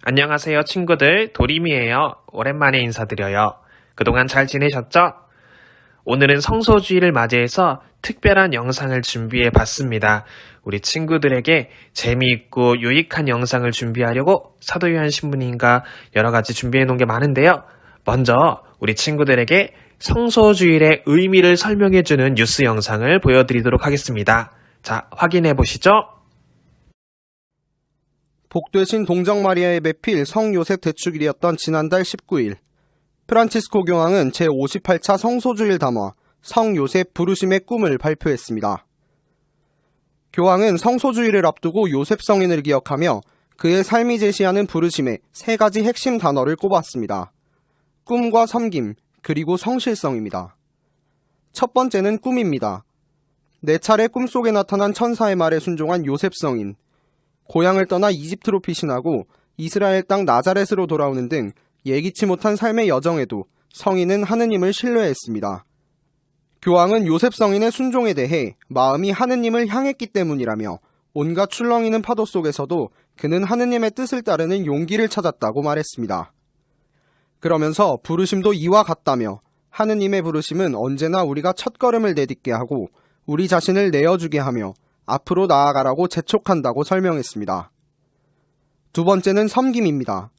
안녕하세요 친구들, 도림이에요. 오랜만에 인사드려요. 그동안 잘 지내셨죠? 오늘은 성소주의를 맞이해서 특별한 영상을 준비해 봤습니다. 우리 친구들에게 재미있고 유익한 영상을 준비하려고 사도 요한 신부님과 여러 가지 준비해 놓은 게 많은데요. 먼저 우리 친구들에게 성소주의의 의미를 설명해 주는 뉴스 영상을 보여드리도록 하겠습니다. 자, 확인해 보시죠. 복되신 동정 마리아의 배필 성 요셉 대축일이었던 지난달 19일, 프란치스코 교황은 제58차 성소주일 담화 성 요셉 부르심의 꿈을 발표했습니다. 교황은 성소주일을 앞두고 요셉 성인을 기억하며 그의 삶이 제시하는 부르심의 세 가지 핵심 단어를 꼽았습니다. 꿈과 섬김, 그리고 성실성입니다. 첫 번째는 꿈입니다. 4차례 꿈속에 나타난 천사의 말에 순종한 요셉 성인, 고향을 떠나 이집트로 피신하고 이스라엘 땅 나자렛으로 돌아오는 등 예기치 못한 삶의 여정에도 성인은 하느님을 신뢰했습니다. 교황은 요셉 성인의 순종에 대해 마음이 하느님을 향했기 때문이라며 온갖 출렁이는 파도 속에서도 그는 하느님의 뜻을 따르는 용기를 찾았다고 말했습니다. 그러면서 부르심도 이와 같다며 하느님의 부르심은 언제나 우리가 첫걸음을 내딛게 하고 우리 자신을 내어주게 하며 앞으로 나아가라고 재촉한다고 설명했습니다. 두 번째는 섬김입니다.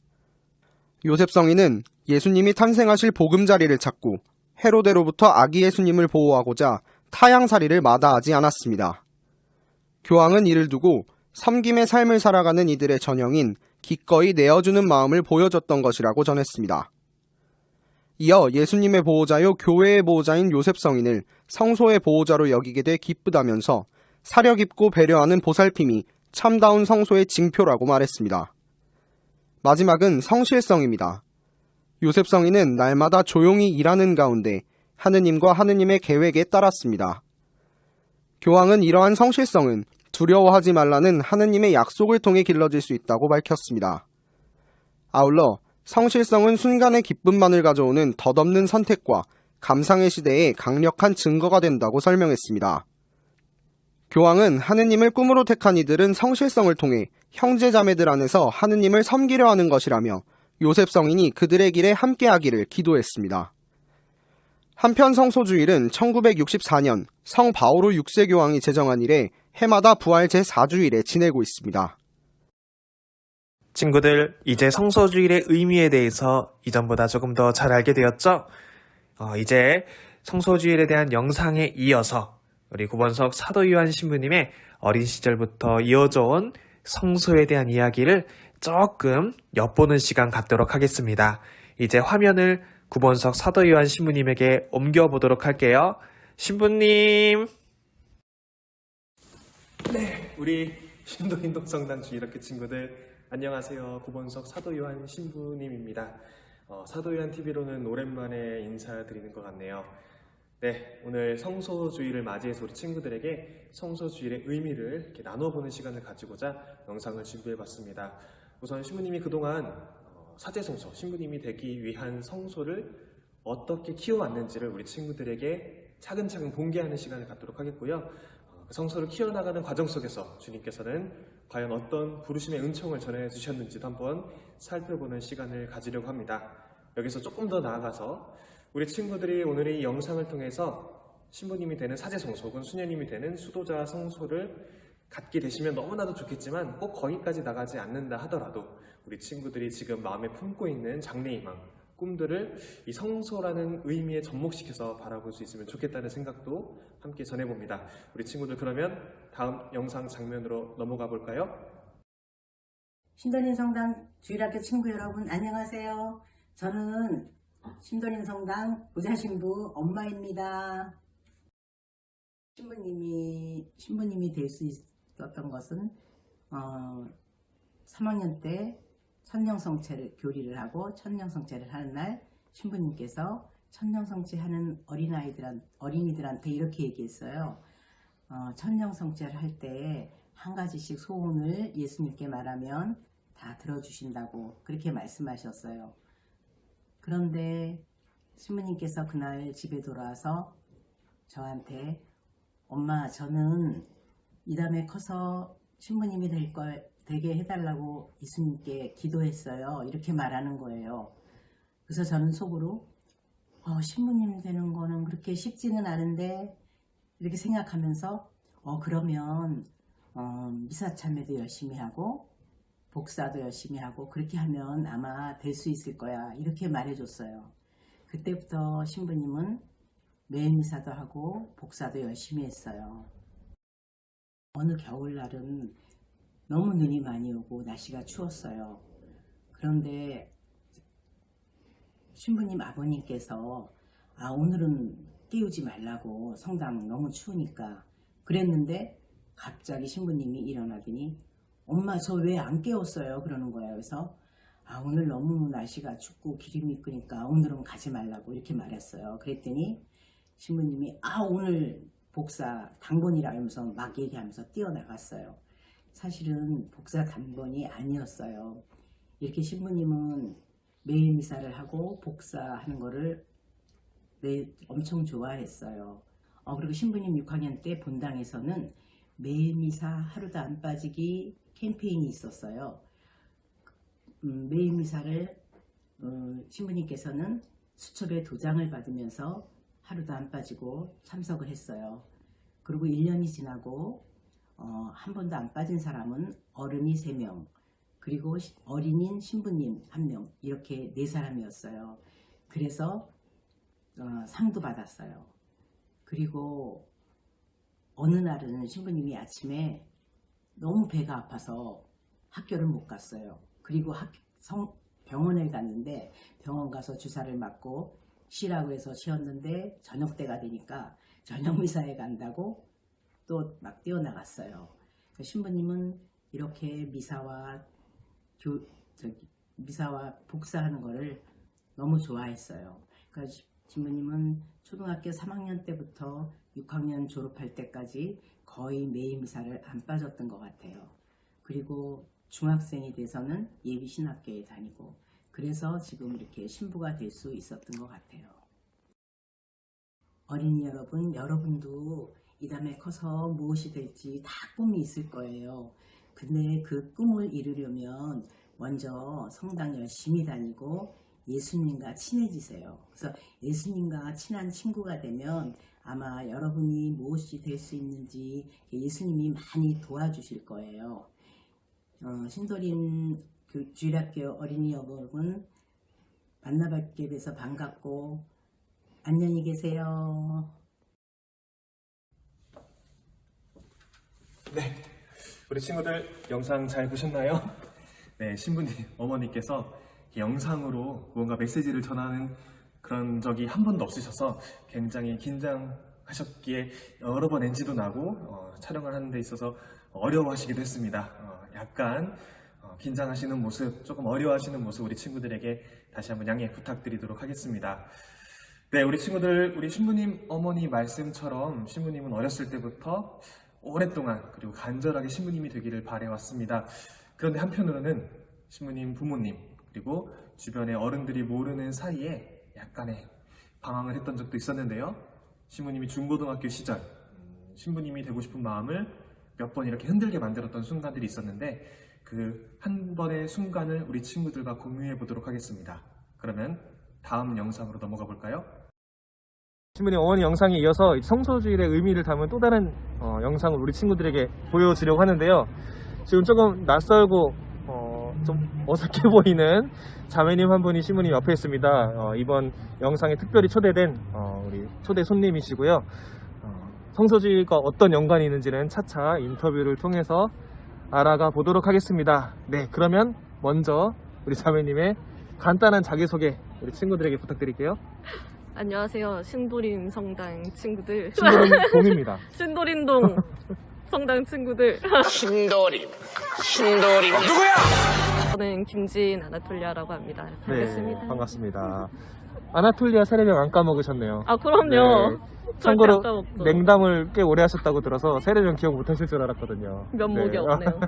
요셉 성인은 예수님이 탄생하실 보금자리를 찾고 헤로데로부터 아기 예수님을 보호하고자 타향살이를 마다하지 않았습니다. 교황은 이를 두고 섬김의 삶을 살아가는 이들의 전형인 기꺼이 내어주는 마음을 보여줬던 것이라고 전했습니다. 이어 예수님의 보호자요 교회의 보호자인 요셉 성인을 성소의 보호자로 여기게 돼 기쁘다면서 사려 깊고 배려하는 보살핌이 참다운 성소의 징표라고 말했습니다. 마지막은 성실성입니다. 요셉 성인은 날마다 조용히 일하는 가운데 하느님과 하느님의 계획에 따랐습니다. 교황은 이러한 성실성은 두려워하지 말라는 하느님의 약속을 통해 길러질 수 있다고 밝혔습니다. 아울러 성실성은 순간의 기쁨만을 가져오는 덧없는 선택과 감상의 시대에 강력한 증거가 된다고 설명했습니다. 교황은 하느님을 꿈으로 택한 이들은 성실성을 통해 형제자매들 안에서 하느님을 섬기려 하는 것이라며 요셉 성인이 그들의 길에 함께하기를 기도했습니다. 한편 성소주일은 1964년 성 바오로 6세 교황이 제정한 이래 해마다 부활 제4주일에 지내고 있습니다. 친구들, 이제 성소주일의 의미에 대해서 이전보다 조금 더 잘 알게 되었죠? 이제 성소주일에 대한 영상에 이어서 우리 구본석 사도 요한 신부님의 어린 시절부터 이어져 온 성소에 대한 이야기를 조금 엿보는 시간 갖도록 하겠습니다. 이제 화면을 구본석 사도 요한 신부님에게 옮겨보도록 할게요. 신부님! 네, 우리 신도인동성당주 이렇게 친구들 안녕하세요. 구본석 사도 요한 신부님입니다. 사도 요한 TV로는 오랜만에 인사드리는 것 같네요. 네, 오늘 성소주일을 맞이해서 우리 친구들에게 성소주일의 의미를 이렇게 나눠보는 시간을 가지고자 영상을 준비해봤습니다. 우선 신부님이 그동안 사제성소, 신부님이 되기 위한 성소를 어떻게 키워왔는지를 우리 친구들에게 차근차근 공개하는 시간을 갖도록 하겠고요. 그 성소를 키워나가는 과정 속에서 주님께서는 과연 어떤 부르심의 은총을 전해주셨는지도 한번 살펴보는 시간을 가지려고 합니다. 여기서 조금 더 나아가서 우리 친구들이 오늘 이 영상을 통해서 신부님이 되는 사제성소 혹은 수녀님이 되는 수도자 성소를 갖게 되시면 너무나도 좋겠지만 꼭 거기까지 나가지 않는다 하더라도 우리 친구들이 지금 마음에 품고 있는 장래희망, 꿈들을 이 성소라는 의미에 접목시켜서 바라볼 수 있으면 좋겠다는 생각도 함께 전해봅니다. 우리 친구들 그러면 다음 영상 장면으로 넘어가 볼까요? 신도림 성당 주일학교 친구 여러분 안녕하세요. 저는 신도림 성당 보좌신부 엄마입니다. 신부님이 될 수 있었던 것은 3학년 때 천령성체를 교리를 하고 천령성체를 하는 날 신부님께서 천령성체하는 어린이들한테 이렇게 얘기했어요. 천령성체를 할 때 한 가지씩 소원을 예수님께 말하면 다 들어주신다고 그렇게 말씀하셨어요. 그런데 신부님께서 그날 집에 돌아와서 저한테 엄마 저는 이 다음에 커서 신부님이 되게 해달라고 예수님께 기도했어요. 이렇게 말하는 거예요. 그래서 저는 속으로 신부님 되는 거는 그렇게 쉽지는 않은데 이렇게 생각하면서 그러면 미사 참여도 열심히 하고 복사도 열심히 하고 그렇게 하면 아마 될 수 있을 거야. 이렇게 말해줬어요. 그때부터 신부님은 매일 미사도 하고 복사도 열심히 했어요. 어느 겨울날은 너무 눈이 많이 오고 날씨가 추웠어요. 그런데 신부님 아버님께서 오늘은 깨우지 말라고 성당 너무 추우니까 그랬는데 갑자기 신부님이 일어나더니 엄마 저 왜 안 깨웠어요? 그러는 거예요. 그래서 오늘 너무 날씨가 춥고 길이 미끄니까 오늘은 가지 말라고 이렇게 말했어요. 그랬더니 신부님이 오늘 복사 당번이라 하면서 막 얘기하면서 뛰어나갔어요. 사실은 복사 당번이 아니었어요. 이렇게 신부님은 매일 미사를 하고 복사하는 거를 엄청 좋아했어요. 그리고 신부님 6학년 때 본당에서는 매일 미사 하루도 안 빠지기 캠페인이 있었어요. 매일 미사를 신부님께서는 수첩에 도장을 받으면서 하루도 안 빠지고 참석을 했어요. 그리고 1년이 지나고 한 번도 안 빠진 사람은 어른이 3명, 그리고 어린인 신부님 1명, 이렇게 4사람이었어요. 그래서 상도 받았어요. 그리고 어느 날은 신부님이 아침에 너무 배가 아파서 학교를 못 갔어요. 그리고 병원에 갔는데 병원 가서 주사를 맞고 쉬라고 해서 쉬었는데 저녁 때가 되니까 저녁 미사에 간다고 또 막 뛰어나갔어요. 신부님은 이렇게 미사와 복사하는 거를 너무 좋아했어요. 그러니까 신부님은 초등학교 3학년 때부터 6학년 졸업할 때까지 거의 매일 미사를 안 빠졌던 것 같아요. 그리고 중학생이 돼서는 예비신학교에 다니고 그래서 지금 이렇게 신부가 될 수 있었던 것 같아요. 어린이 여러분, 여러분도 이 다음에 커서 무엇이 될지 다 꿈이 있을 거예요. 근데 그 꿈을 이루려면 먼저 성당 열심히 다니고 예수님과 친해지세요. 그래서 예수님과 친한 친구가 되면 아마 여러분이 무엇이 될 수 있는지 예수님이 많이 도와주실 거예요. 신도림 주일학교 어린이 여러분 만나뵙게 돼서 반갑고 안녕히 계세요. 네, 우리 친구들 영상 잘 보셨나요? 네, 신부님 어머니께서 영상으로 뭔가 메시지를 전하는 그런 적이 한 번도 없으셔서 굉장히 긴장하셨기에 여러 번 NG도 나고 촬영을 하는 데 있어서 어려워하시기도 했습니다. 약간 긴장하시는 모습, 조금 어려워하시는 모습 우리 친구들에게 다시 한번 양해 부탁드리도록 하겠습니다. 네, 우리 친구들, 우리 신부님 어머니 말씀처럼 신부님은 어렸을 때부터 오랫동안 그리고 간절하게 신부님이 되기를 바래왔습니다. 그런데 한편으로는 신부님 부모님 그리고 주변의 어른들이 모르는 사이에 약간의 방황을 했던 적도 있었는데요. 신부님이 중고등학교 시절 신부님이 되고 싶은 마음을 몇 번 이렇게 흔들게 만들었던 순간들이 있었는데 그 한 번의 순간을 우리 친구들과 공유해 보도록 하겠습니다. 그러면 다음 영상으로 넘어가 볼까요? 신부님 어머니 영상에 이어서 성소주일의 의미를 담은 또 다른 영상을 우리 친구들에게 보여주려고 하는데요. 지금 조금 낯설고 좀 어색해 보이는 자매님 한 분이 신부님 옆에 있습니다. 이번 영상에 특별히 초대된 우리 초대 손님이시고요. 성소주일과 어떤 연관이 있는지는 차차 인터뷰를 통해서 알아가 보도록 하겠습니다. 네, 그러면 먼저 우리 자매님의 간단한 자기소개 우리 친구들에게 부탁드릴게요. 안녕하세요. 신도림 성당 친구들. 신도림 동입니다. 신도림동 성당 친구들. 신도림 누구야? 저는 김진 아나톨리아라고 합니다. 반갑습니다. 네, 반갑습니다. 아나톨리아 세례명 안 까먹으셨네요. 그럼요. 네. 절대 참고로 안 까먹죠. 냉담을 꽤 오래 하셨다고 들어서 세례명 기억 못 하실 줄 알았거든요. 면목이 네. 없네요.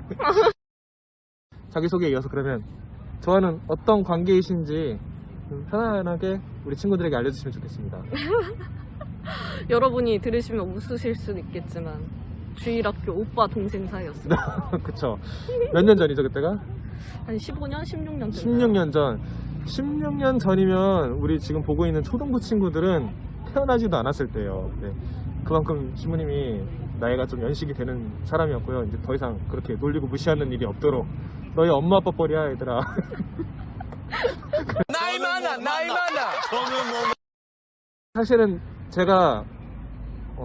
자기소개에 이어서 그러면 저와는 어떤 관계이신지 편안하게 우리 친구들에게 알려주시면 좋겠습니다. 여러분이 들으시면 웃으실 수는 있겠지만 주일학교 오빠 동생 사이였어요. 그쵸. 몇 년 전이죠, 그때가? 한 15년, 16년 전. 16년 전. 16년 전이면 우리 지금 보고 있는 초등부 친구들은 태어나지도 않았을 때예요. 네. 그만큼 신부님이 나이가 좀 연식이 되는 사람이었고요. 이제 더 이상 그렇게 놀리고 무시하는 일이 없도록 너희 엄마 아빠 뻘이야 얘들아. 나이 많아. 사실은 제가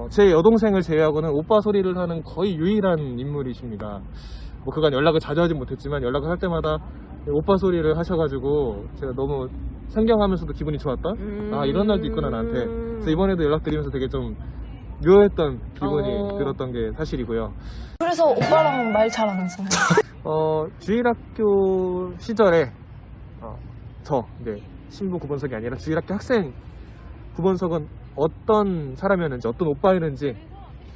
제 여동생을 제외하고는 오빠 소리를 하는 거의 유일한 인물이십니다. 뭐 그간 연락을 자주 하진 못했지만 연락을 할 때마다 오빠 소리를 하셔가지고 제가 너무 생경하면서도 기분이 좋았던 아 이런 날도 있구나 나한테. 그래서 이번에도 연락드리면서 되게 좀 묘했던 기분이 들었던 게 사실이고요. 그래서 오빠랑 말 잘 안 하잖아요. 주일학교 시절에 네, 신부 구본석이 아니라 주일학교 학생 구본석은 어떤 사람이었는지 어떤 오빠였는지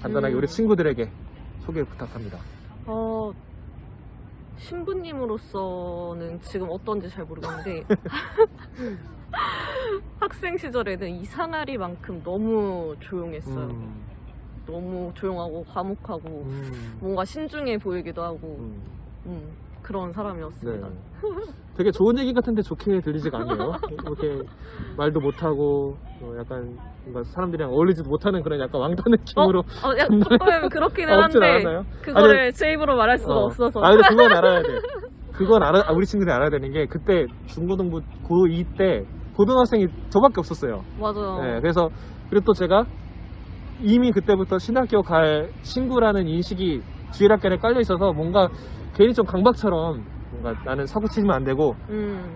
간단하게 우리 친구들에게 소개 부탁합니다. 신부님으로서는 지금 어떤지 잘 모르겠는데 학생 시절에는 이상하리만큼 너무 조용했어요. 너무 조용하고 과묵하고 뭔가 신중해 보이기도 하고 그런 사람이었습니다. 네. 되게 좋은 얘기 같은데 좋게 들리지가 않네요. 이렇게 말도 못하고 약간 뭔가 사람들이랑 어울리지도 못하는 그런 약간 왕따 느낌으로 조금 그렇기는 없진 한데 않았나요? 그거를 제 입으로 말할 수가 없어서. 근데 그건 알아야 돼. 그건 우리 친구들이 알아야 되는 게 그때 중고등부 고2 때 고등학생이 저밖에 없었어요. 맞아요. 네, 그래서 그리고 또 제가 이미 그때부터 신학교 갈 친구라는 인식이 주일학교에 깔려 있어서 뭔가 괜히 좀 강박처럼 뭔가 나는 사고 치면 안 되고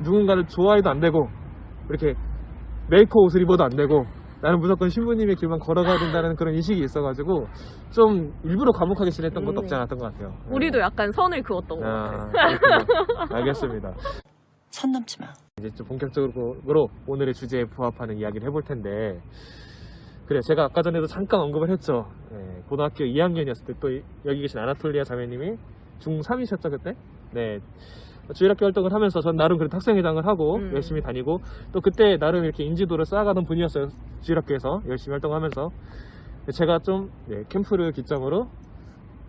누군가를 좋아해도 안 되고 이렇게 메이커 옷을 입어도 안 되고 나는 무조건 신부님의 길만 걸어가야 된다는 그런 인식이 있어가지고 좀 일부러 과묵하게 지냈던 것도 없지 않았던 것 같아요. 우리도 약간 선을 그었던 것 같아요. 그렇구나. 알겠습니다. 선 넘지 마. 이제 좀 본격적으로 오늘의 주제에 부합하는 이야기를 해볼 텐데 그래 제가 아까 전에도 잠깐 언급을 했죠. 네, 고등학교 2학년이었을 때 또 여기 계신 아나톨리아 자매님이 중3이셨죠 그때? 네. 주일학교 활동을 하면서 전 나름 그래도 학생회장을 하고 열심히 다니고 또 그때 나름 이렇게 인지도를 쌓아가던 분이었어요. 주일학교에서 열심히 활동하면서 제가 좀 캠프를 기점으로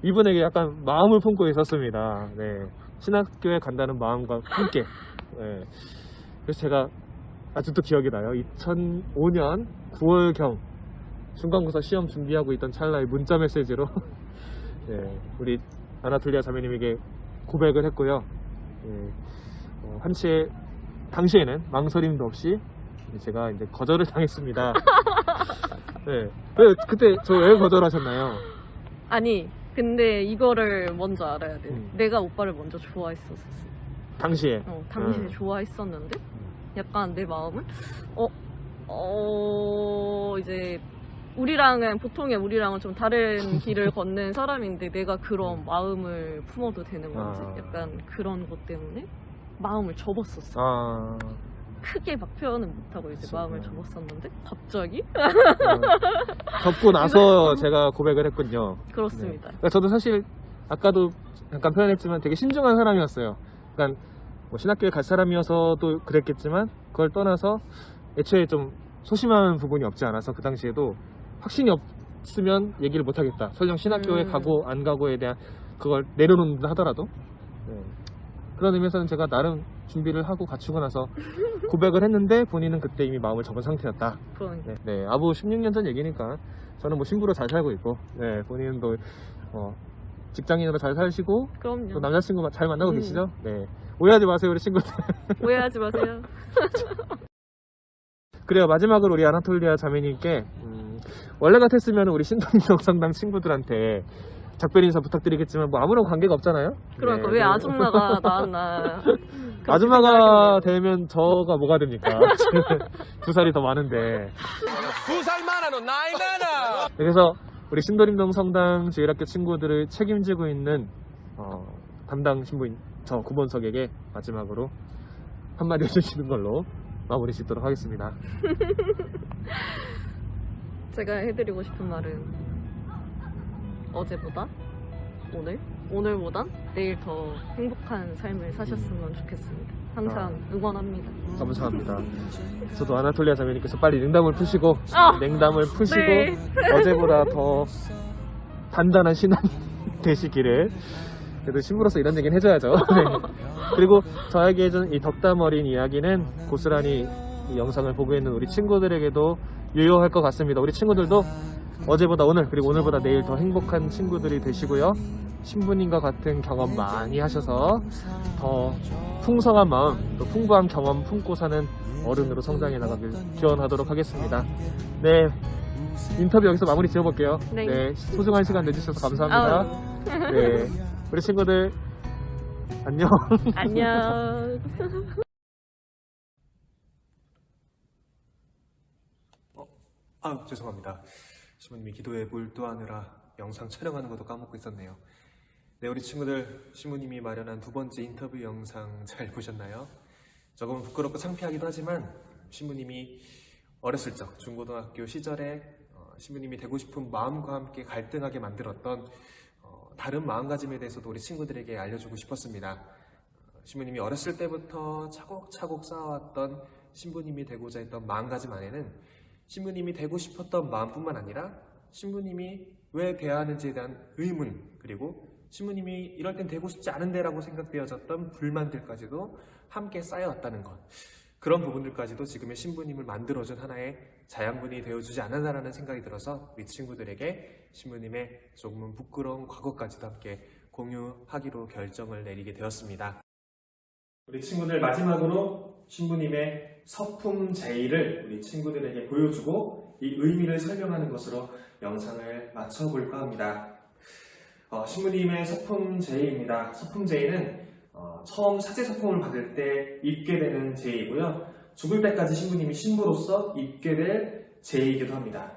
이분에게 약간 마음을 품고 있었습니다. 네. 신학교에 간다는 마음과 함께 네. 그래서 제가 아직도 기억이 나요. 2005년 9월경 중간고사 시험 준비하고 있던 찰나의 문자 메시지로 네, 우리 아나톨리아 자매님에게 고백을 했고요. 네, 한치의 당시에는 망설임도 없이 제가 이제 거절을 당했습니다. 네, 그때 저 왜 거절하셨나요? 아니 근데 이거를 먼저 알아야 돼. 내가 오빠를 먼저 좋아했었어. 당시에. 당시에 좋아했었는데 약간 내 마음은 이제 우리랑은 좀 다른 길을 걷는 사람인데 내가 그런 마음을 품어도 되는 건지 약간 그런 것 때문에 마음을 접었었어. 크게 막 표현은 못하고 이제 그치. 마음을 접었었는데 갑자기 접고 나서 제가 고백을 했군요. 그렇습니다. 그러니까 저도 사실 아까도 잠깐 표현했지만 되게 신중한 사람이었어요. 그러니까 뭐 신학교에 갈 사람이어서도 그랬겠지만 그걸 떠나서 애초에 좀 소심한 부분이 없지 않아서 그 당시에도 확신이 없으면 얘기를 못하겠다. 설령 신학교에 가고 안 가고에 대한 그걸 내려놓는다 하더라도 그런 의미에서는 제가 나름 준비를 하고 갖추고 나서 고백을 했는데 본인은 그때 이미 마음을 접은 상태였다. 그러니까. 네, 아부 16년 전 얘기니까 저는 뭐 신부로 잘 살고 있고 본인은 또 직장인으로 잘 사시고 그럼요. 또 남자친구 잘 만나고 계시죠? 네, 오해하지 마세요 우리 친구들. 오해하지 마세요. 그래요. 마지막으로 우리 아나톨리아 자매님께 원래 같았으면 우리 신동동 성당 친구들한테 작별 인사 부탁드리겠지만 뭐 아무런 관계가 없잖아요. 그러니까 네, 왜 아줌마가 나왔나. 아줌마가 되면 저가 뭐가 됩니까? 2살이 더 많은데. 2살 많아 너 나이 많아. 그래서 우리 신도림동 성당 주일학교 친구들을 책임지고 있는 담당 신부인 저 구본석에게 마지막으로 한마디 해주시는 걸로 마무리 짓도록 하겠습니다. 제가 해드리고 싶은 말은 어제보다 오늘보단 내일 더 행복한 삶을 사셨으면 좋겠습니다. 항상 응원합니다. 감사합니다. 저도 아나톨리아 자매님께서 빨리 냉담을 푸시고 냉담을 푸시고 네. 어제보다 더 단단한 신앙이 되시기를. 그래도 신부로서 이런 얘기는 해줘야죠. 네. 그리고 저에게 해준 이 덕담 어린 이야기는 고스란히 이 영상을 보고 있는 우리 친구들에게도 유효할 것 같습니다. 우리 친구들도 어제보다 오늘, 그리고 오늘보다 내일 더 행복한 친구들이 되시고요. 신부님과 같은 경험 많이 하셔서 더 풍성한 마음, 또 풍부한 경험 품고 사는 어른으로 성장해 나가길 기원하도록 하겠습니다. 네, 인터뷰 여기서 마무리 지어볼게요. 네. 네, 소중한 시간 내주셔서 감사합니다. 네, 우리 친구들 안녕. 안녕. 죄송합니다. 신부님이 기도에 몰두하느라 영상 촬영하는 것도 까먹고 있었네요. 네, 우리 친구들, 신부님이 마련한 두 번째 인터뷰 영상 잘 보셨나요? 조금 부끄럽고 창피하기도 하지만 신부님이 어렸을 적 중고등학교 시절에 신부님이 되고 싶은 마음과 함께 갈등하게 만들었던 다른 마음가짐에 대해서도 우리 친구들에게 알려주고 싶었습니다. 신부님이 어렸을 때부터 차곡차곡 쌓아왔던 신부님이 되고자 했던 마음가짐 안에는 신부님이 되고 싶었던 마음뿐만 아니라 신부님이 왜 대하는지에 대한 의문, 그리고 신부님이 이럴 땐 되고 싶지 않은데 라고 생각되어졌던 불만들까지도 함께 쌓여왔다는 것, 그런 부분들까지도 지금의 신부님을 만들어준 하나의 자양분이 되어주지 않았나라는 생각이 들어서 우리 친구들에게 신부님의 조금은 부끄러운 과거까지도 함께 공유하기로 결정을 내리게 되었습니다. 우리 친구들, 마지막으로 신부님의 서품 제의를 우리 친구들에게 보여주고 이 의미를 설명하는 것으로 영상을 마쳐볼까 합니다. 신부님의 서품 제의입니다. 서품 제의는 처음 사제 서품을 받을 때 입게 되는 제의이고요. 죽을 때까지 신부님이 신부로서 입게 될 제의이기도 합니다.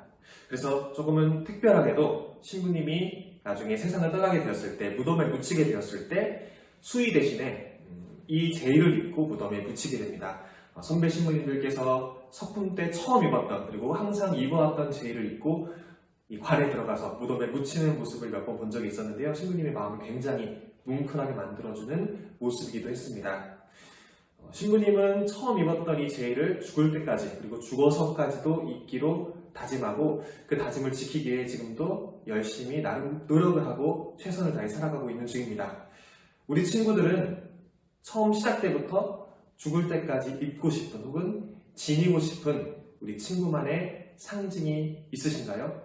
그래서 조금은 특별하게도 신부님이 나중에 세상을 떠나게 되었을 때, 무덤에 묻히게 되었을 때 수의 대신에 이 제의를 입고 무덤에 묻히게 됩니다. 선배 신부님들께서 서품 때 처음 입었던, 그리고 항상 입어왔던 제의를 입고 이 관에 들어가서 무덤에 묻히는 모습을 몇 번 본 적이 있었는데요. 신부님의 마음을 굉장히 뭉클하게 만들어주는 모습이기도 했습니다. 신부님은 처음 입었던 이 제의를 죽을 때까지, 그리고 죽어서까지도 입기로 다짐하고 그 다짐을 지키기 위해 지금도 열심히 나름 노력을 하고 최선을 다해 살아가고 있는 중입니다. 우리 친구들은 처음 시작 때부터 죽을 때까지 입고 싶은, 혹은 지니고 싶은 우리 친구만의 상징이 있으신가요?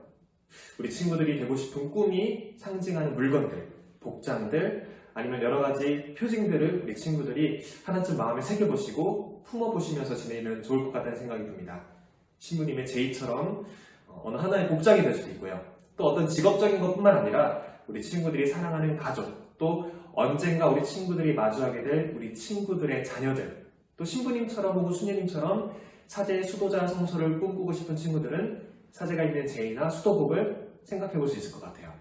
우리 친구들이 되고 싶은 꿈이 상징하는 물건들, 복장들, 아니면 여러 가지 표징들을 우리 친구들이 하나쯤 마음에 새겨보시고 품어보시면서 지내면 좋을 것 같다는 생각이 듭니다. 신부님의 제의처럼 어느 하나의 복장이 될 수도 있고요. 또 어떤 직업적인 것뿐만 아니라 우리 친구들이 사랑하는 가족, 또 언젠가 우리 친구들이 마주하게 될 우리 친구들의 자녀들, 또 신부님처럼 혹은 수녀님처럼 사제의 수도자 성소를 꿈꾸고 싶은 친구들은 사제가 있는 제의나 수도복을 생각해 볼 수 있을 것 같아요.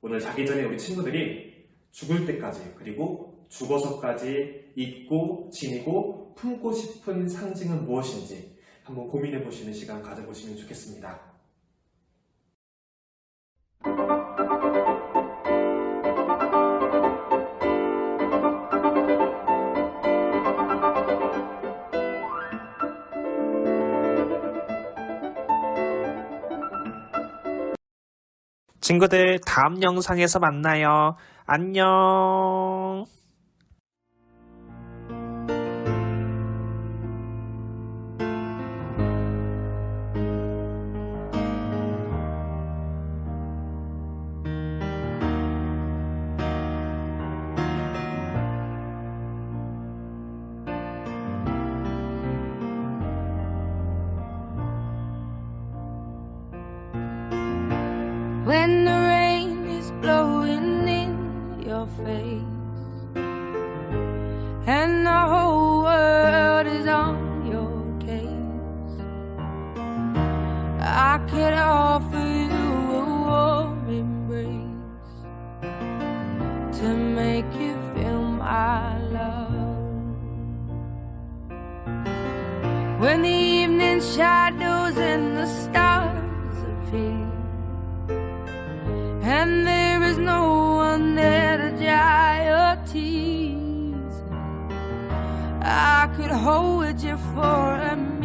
오늘 자기 전에 우리 친구들이 죽을 때까지, 그리고 죽어서까지 입고 지니고 품고 싶은 상징은 무엇인지 한번 고민해 보시는 시간 가져보시면 좋겠습니다. 친구들, 다음 영상에서 만나요. 안녕. When the rain is blowing in your face and the whole world is on your case, I could offer you a warm embrace to make you feel my love. When the evening shadows and the stars appear and there is no one there to dry your tears, I could hold you for a minute